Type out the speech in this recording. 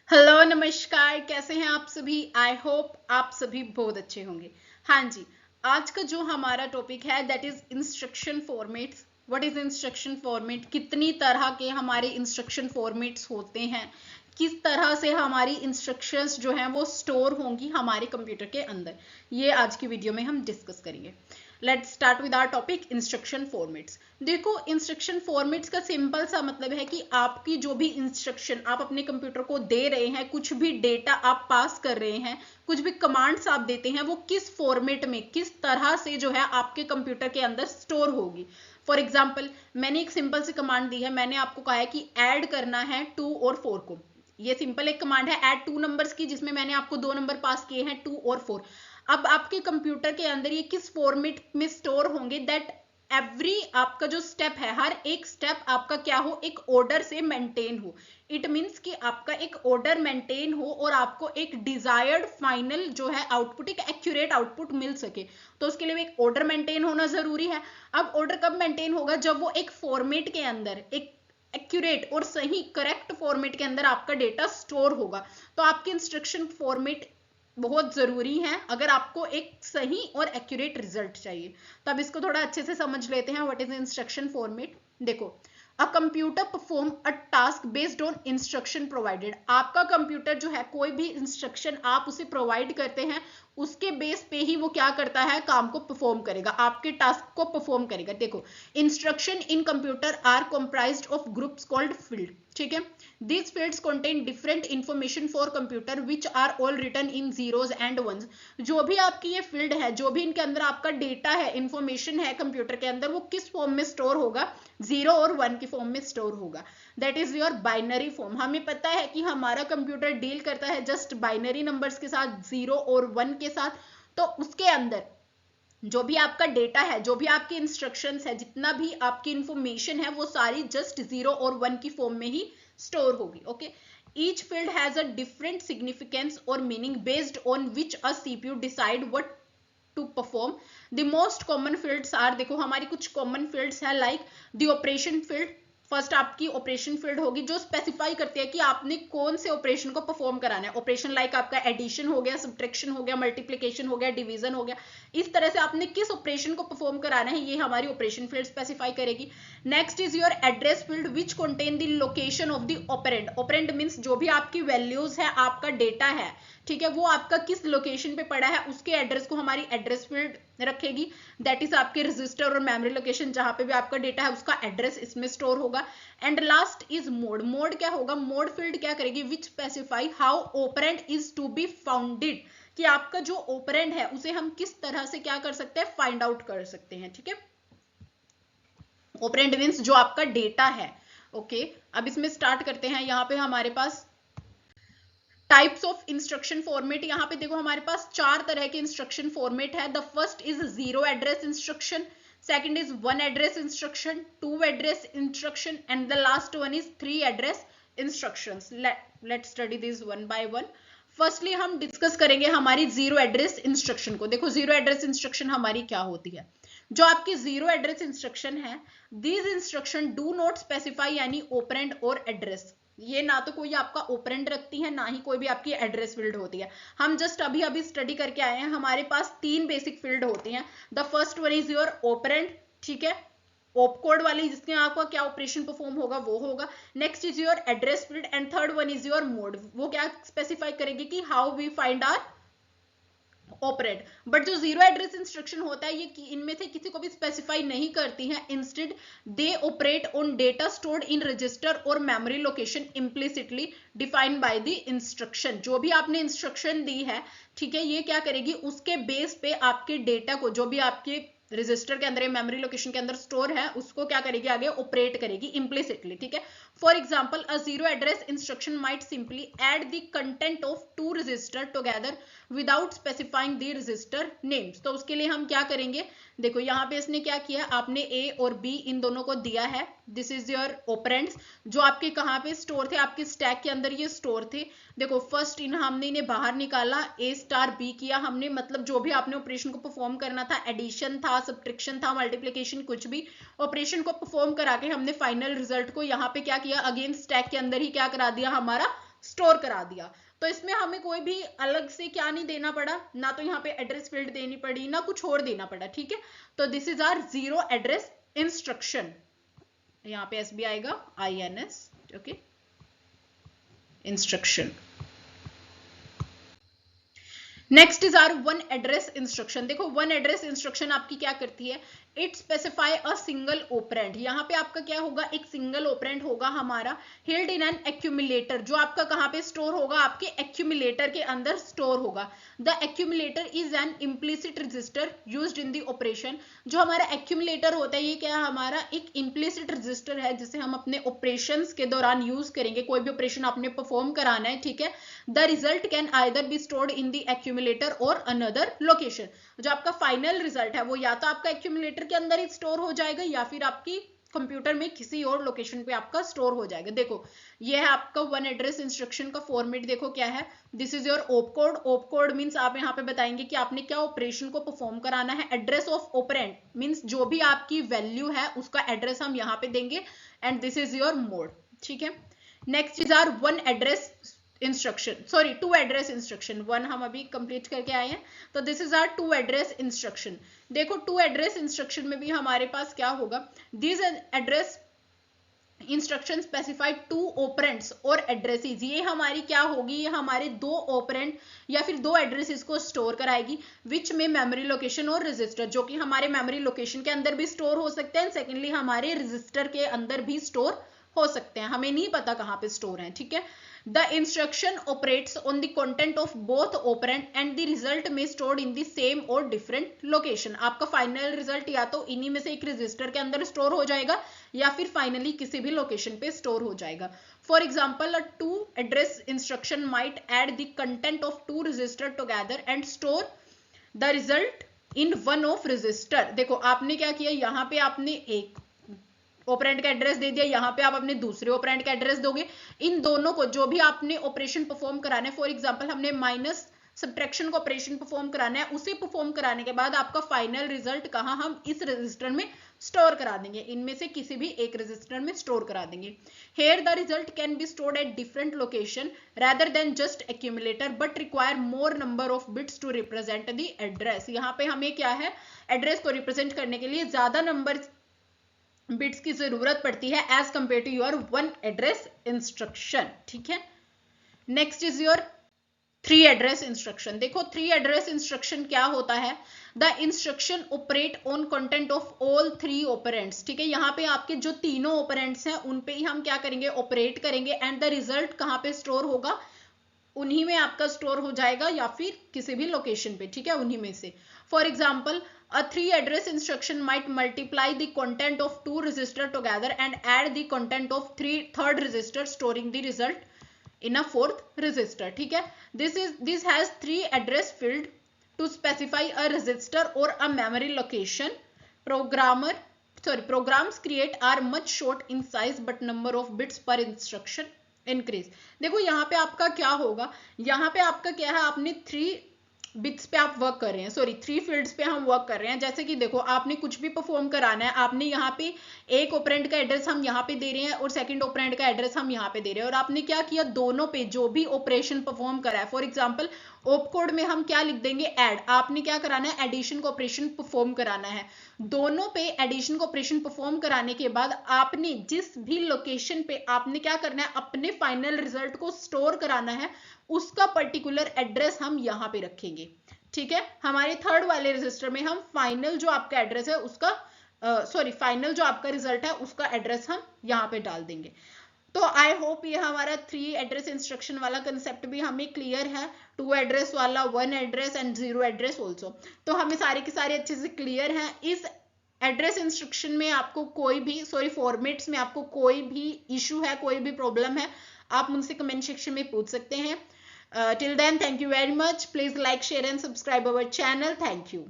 Hello नमस्कार, कैसे हैं आप सभी। आई होप आप सभी बहुत अच्छे होंगे। हाँ जी, आज का जो हमारा टॉपिक है that is instruction formats. What is instruction format, कितनी तरह के हमारे इंस्ट्रक्शन फॉर्मेट्स होते हैं, किस तरह से हमारी इंस्ट्रक्शंस जो हैं वो स्टोर होंगी हमारे कंप्यूटर के अंदर, ये आज की वीडियो में हम डिस्कस करेंगे। Let's start with our topic instruction formats. देखो, इंस्ट्रक्शन फॉर्मेट्स का सिंपल सा मतलब है कि आपकी जो भी इंस्ट्रक्शन आप अपने कंप्यूटर को दे रहे हैं, कुछ भी डेटा आप पास कर रहे हैं, कुछ भी कमांड्स आप देते हैं, वो किस फॉर्मेट में, किस तरह से जो है आपके कंप्यूटर के अंदर स्टोर होगी। फॉर एग्जाम्पल, मैंने एक सिंपल सी कमांड दी है, मैंने आपको कहा है कि ऐड करना है 2 और 4 को। ये सिंपल एक कमांड है ऐड 2 नंबर्स की, जिसमें मैंने आपको 2 नंबर पास किए हैं 2 और 4। अब आपके कंप्यूटर के अंदर ये किस फॉर्मेट में स्टोर होंगे, दैट एवरी आपका जो स्टेप है, हर एक स्टेप आपका क्या हो, एक ऑर्डर से मेंटेन हो। इट मीन्स कि आपका एक ऑर्डर मेंटेन हो और आपको एक डिजायर्ड फाइनल जो है आउटपुट, एक एक्यूरेट आउटपुट मिल सके। तो उसके लिए एक ऑर्डर मेंटेन होना जरूरी है। अब ऑर्डर कब मेंटेन होगा, जब वो एक फॉर्मेट के अंदर, एक एक्यूरेट और सही करेक्ट फॉर्मेट के अंदर आपका डेटा स्टोर होगा। तो आपके इंस्ट्रक्शन फॉर्मेट बहुत जरूरी है अगर आपको एक सही और एक्यूरेट रिजल्ट चाहिए। तो अब इसको थोड़ा अच्छे से समझ लेते हैं, व्हाट इज इंस्ट्रक्शन फॉर्मेट। देखो, a computer perform a task based on instruction provided. आपका कंप्यूटर जो है, कोई भी इंस्ट्रक्शन आप उसे प्रोवाइड करते हैं, उसके बेस पे ही वो क्या करता है, काम को परफॉर्म करेगा, आपके टास्क को परफॉर्म करेगा। देखो, instruction in computer are comprised of groups called field. ठीक है, these fields contain different information for computer which are all written in zeros and ones। जो भी आपकी ये फील्ड है, जो भी इनके अंदर आपका डेटा है, इंफॉर्मेशन है कंप्यूटर के अंदर, वो किस फॉर्म में स्टोर होगा, 0 और 1 की फॉर्म में स्टोर होगा। That is your binary form. हमें पता है कि हमारा कंप्यूटर डील करता है जस्ट बाइनरी नंबर्स के साथ, 0 और 1 के साथ। तो उसके अंदर जो भी आपका डेटा है, जो भी आपकी इंस्ट्रक्शंस है, जितना भी आपकी इंफॉर्मेशन है, वो सारी जस्ट 0 और 1 की फॉर्म में ही स्टोर होगी। Okay, each field has a different significance और meaning based on which a CPU decide what to perform. The most common fields are, देखो हमारी कुछ कॉमन फील्ड्स है, like the operation field. First आपकी operation field होगी जो specify करती है कि आपने कौन से ऑपरेशन को परफॉर्म कराना है। ऑपरेशन लाइक आपका एडिशन हो गया, सब्ट्रैक्शन हो गया, मल्टीप्लिकेशन हो गया, डिवीजन हो गया, इस तरह से आपने किस ऑपरेशन को परफॉर्म कराना है, ये हमारी ऑपरेशन फील्ड स्पेसिफाई करेगी। Next is your address field which contain the location of the operand. Operand means जो भी आपकी वैल्यूज है, आपका डेटा है, ठीक है, वो आपका किस लोकेशन पे पड़ा है, उसके एड्रेस को हमारी एड्रेस फील्ड रखेगी। दैट इज आपके रजिस्टर और मेमोरी लोकेशन, जहां पे भी आपका डेटा है उसका एड्रेस इसमें स्टोर होगा। And last is mode. Mode क्या होगा, मोड फील्ड क्या करेगी, which specify how operand is to be founded, कि आपका जो ऑपरेंड है उसे हम किस तरह से क्या कर सकते हैं, फाइंड आउट कर सकते हैं। ठीक है, ऑपरेंड मींस जो आपका डेटा है। ओके, अब इसमें स्टार्ट करते हैं। यहाँ पे हमारे पास टाइप्स ऑफ इंस्ट्रक्शन फॉर्मेट, यहाँ पे देखो हमारे पास 4 तरह के इंस्ट्रक्शन फॉर्मेट है। The first is 0 address instruction, second is 1 address instruction, 2 address instruction, and the last one is 3 address instructions. Let's study this one by one. Firstly हम discuss करेंगे हमारी 0 एड्रेस इंस्ट्रक्शन को। देखो, 0 एड्रेस इंस्ट्रक्शन हमारी क्या होती है। जो आपकी 0 एड्रेस इंस्ट्रक्शन है, these instruction do not specify यानी ऑपरेंड और एड्रेस। ये ना तो कोई आपका ऑपरेंड रखती है, ना ही कोई भी आपकी एड्रेस फील्ड होती है। हम जस्ट अभी अभी स्टडी करके आए हैं, हमारे पास 3 बेसिक फील्ड होती हैं। The first one is your operand, ठीक है, ऑप कोड वाली, जिसके आपका क्या ऑपरेशन परफॉर्म होगा वो होगा। Next is your address field and third one is your mode. वो क्या स्पेसिफाई करेगी कि how we find our operate. But जो 0 एड्रेस इंस्ट्रक्शन होता है, ये इनमें से किसी को भी स्पेसिफाई नहीं करती है। Instead they operate on data stored in register और memory location implicitly defined by the instruction. जो भी आपने इंस्ट्रक्शन दी है, ठीक है, ये क्या करेगी, उसके बेस पे आपके डेटा को, जो भी आपके रजिस्टर के अंदर, मेमोरी लोकेशन के अंदर स्टोर है, उसको क्या करेगी, आगे ऑपरेट करेगी इम्प्लिसिटली। ठीक है, for example a 0 address instruction might simply add the content of 2 register together without specifying the register names. तो उसके लिए हम क्या करेंगे, देखो यहाँ पे इसने क्या किया, आपने ए और बी इन दोनों को दिया है। दिस इज योर ऑपरेंड्स, जो आपके कहाँ पे स्टोर थे, आपके स्टैक के अंदर ये स्टोर थे। देखो, फर्स्ट इन हमने इन्हें बाहर निकाला, ए स्टार बी किया हमने, मतलब जो भी आपने ऑपरेशन को परफॉर्म करना था, एडिशन था, सब्ट्रैक्शन था, मल्टीप्लिकेशन, कुछ भी ऑपरेशन को परफॉर्म करा के हमने फाइनल रिजल्ट को यहाँ पे क्या किया, अगेन स्टैक के अंदर ही क्या करा दिया, हमारा स्टोर करा दिया। तो इसमें हमें कोई भी अलग से क्या नहीं देना पड़ा, ना तो यहाँ पे एड्रेस फील्ड देनी पड़ी, ना कुछ और देना पड़ा, ठीक है। तो this is our zero address instruction. यहाँ पे एस बी आएगा, INS, okay, instruction. Next is our one address instruction. देखो वन एड्रेस इंस्ट्रक्शन आपकी क्या करती है, it specify a single operand. यहाँ पे आपका क्या होगा, एक सिंगल ऑपरेंड होगा हमारा, हेल्ड इन एन एक्यूमुलेटर, जो आपका कहाँ पे स्टोर होगा, आपके एक्यूमुलेटर के अंदर स्टोर होगा। The accumulator is an implicit register used in the operation. जो हमारा एक्यूमुलेटर होता है, ये क्या है, हमारा एक इम्प्लिसिट रजिस्टर है जिसे हम अपने ऑपरेशंस के दौरान यूज करेंगे। कोई भी ऑपरेशन आपने परफॉर्म कराना है, ठीक है। The result can either be stored in the accumulator और अनदर लोकेशन। जो आपका फाइनल रिजल्ट है वो या तो आपका एक्यूमुलेटर के अंदर ही स्टोर हो जाएगा या फिर आपकी कंप्यूटर में किसी और लोकेशन पे आपका स्टोर हो जाएगा। देखो ये है आपका वन एड्रेस इंस्ट्रक्शन का फॉर्मेट, देखो क्या है, this is your op code. Op code means आप यहाँ पे बताएंगे कि आपने क्या ऑपरेशन को परफॉर्म कराना है। एड्रेस ऑफ ऑपरेंड मींस जो भी आपकी वैल्यू है उसका एड्रेस हम यहाँ पे देंगे, and this is your mode, ठीक है। Next is our one address instruction, sorry two address instruction. One हम अभी कंप्लीट करके आए हैं, तो this is our two address instruction. देखो टू एड्रेस इंस्ट्रक्शन में भी हमारे पास क्या होगा, this address instruction specify two operands और एड्रेसेस। ये हमारी क्या होगी, ये हमारे दो ऑपरेंड या फिर दो एड्रेसेस को स्टोर कराएगी, विच में मेमोरी लोकेशन और रजिस्टर, जो कि हमारे मेमोरी लोकेशन के अंदर भी स्टोर हो सकते हैं, सेकेंडली हमारे रजिस्टर के अंदर भी स्टोर हो सकते हैं, हमें नहीं पता कहाँ पे स्टोर है, ठीक है। The instruction operates on the content of both operand and the result may stored in the same or different location। आपका फाइनल रिजल्ट या तो इन्हीं में से एक रजिस्टर के अंदर स्टोर हो जाएगा या फिर फाइनली किसी भी लोकेशन पे स्टोर हो जाएगा। For example a two address instruction might add the content of two register together and store the result in one of register. देखो आपने क्या किया, यहाँ पे आपने एक ऑपरेंड का एड्रेस दे दिया, यहाँ पे आप अपने दूसरे ऑपरेंड का एड्रेस दोगे। इन दोनों को जो भी आपने ऑपरेशन परफॉर्म कराना है, फॉर एग्जांपल हमने माइनस सब्ट्रैक्शन का ऑपरेशन परफॉर्म कराना है, उसे परफॉर्म कराने के बाद आपका फाइनल रिजल्ट कहाँ, हम इस रजिस्टर में स्टोर करा देंगे, इनमें से किसी भी एक रजिस्टर में स्टोर करा देंगे। Here the result can be stored at different location rather than just accumulator but require more number of bits to represent the address। यहाँ पे हमें क्या है, एड्रेस को रिप्रेजेंट करने के लिए ज्यादा नंबर बिट्स की जरूरत पड़ती है as compare to your one address instruction, ठीक है। Next is your three address instruction. देखो थ्री एड्रेस इंस्ट्रक्शन क्या होता है, the instruction operate on content of all three operands, ठीक है। यहाँ पे आपके जो तीनों ऑपरेंड्स हैं उन पे ही हम क्या करेंगे, ऑपरेट करेंगे, एंड द रिजल्ट कहाँ पे स्टोर होगा, उन्हीं में आपका स्टोर हो जाएगा या फिर किसी भी लोकेशन पे, ठीक है, उन्हीं में से। For example a three address instruction might multiply the content of two register together and add the content of third register, storing the result in a fourth register, ठीक है। This has three address field to specify a register or a memory location। Programs create are much short in size but number of bits per instruction increase। देखो यहाँ पे आपका क्या होगा, यहाँ पे आपका क्या है, आपने थ्री बिट्स पे आप वर्क कर रहे हैं, सॉरी थ्री फील्ड्स पे हम वर्क कर रहे हैं। जैसे कि देखो आपने कुछ भी परफॉर्म कराना है, आपने यहाँ पे एक ऑपरेंड का एड्रेस हम यहाँ पे दे रहे हैं और सेकंड ऑपरेंड का एड्रेस हम यहाँ पे दे रहे हैं, और आपने क्या किया, दोनों पे जो भी ऑपरेशन परफॉर्म करा है, फॉर एग्जांपल ओप कोड में हम क्या लिख देंगे, ऐड, आपने क्या कराना है, एडिशन का ऑपरेशन परफॉर्म कराना है। दोनों पे एडिशन का ऑपरेशन परफॉर्म कराने के बाद आपने जिस भी लोकेशन पे आपने क्या करना है, अपने फाइनल रिजल्ट को स्टोर कराना है, उसका पर्टिकुलर एड्रेस हम यहाँ पे रखेंगे, ठीक है। हमारे थर्ड वाले रजिस्टर में हम फाइनल जो आपका एड्रेस है उसका फाइनल जो आपका रिजल्ट है उसका एड्रेस हम यहाँ पे डाल देंगे। तो आई होप ये हमारा थ्री एड्रेस इंस्ट्रक्शन वाला कंसेप्ट भी हमें क्लियर है, टू एड्रेस वाला, one address and zero address also, तो हमें सारे के सारे अच्छे से क्लियर हैं। इस एड्रेस इंस्ट्रक्शन में आपको कोई भी फॉर्मेट्स में आपको कोई भी इशू है, कोई भी प्रॉब्लम है, आप मुझसे कमेंट सेक्शन में पूछ सकते हैं। Till then, thank you very much. Please like, share and subscribe our channel. Thank you.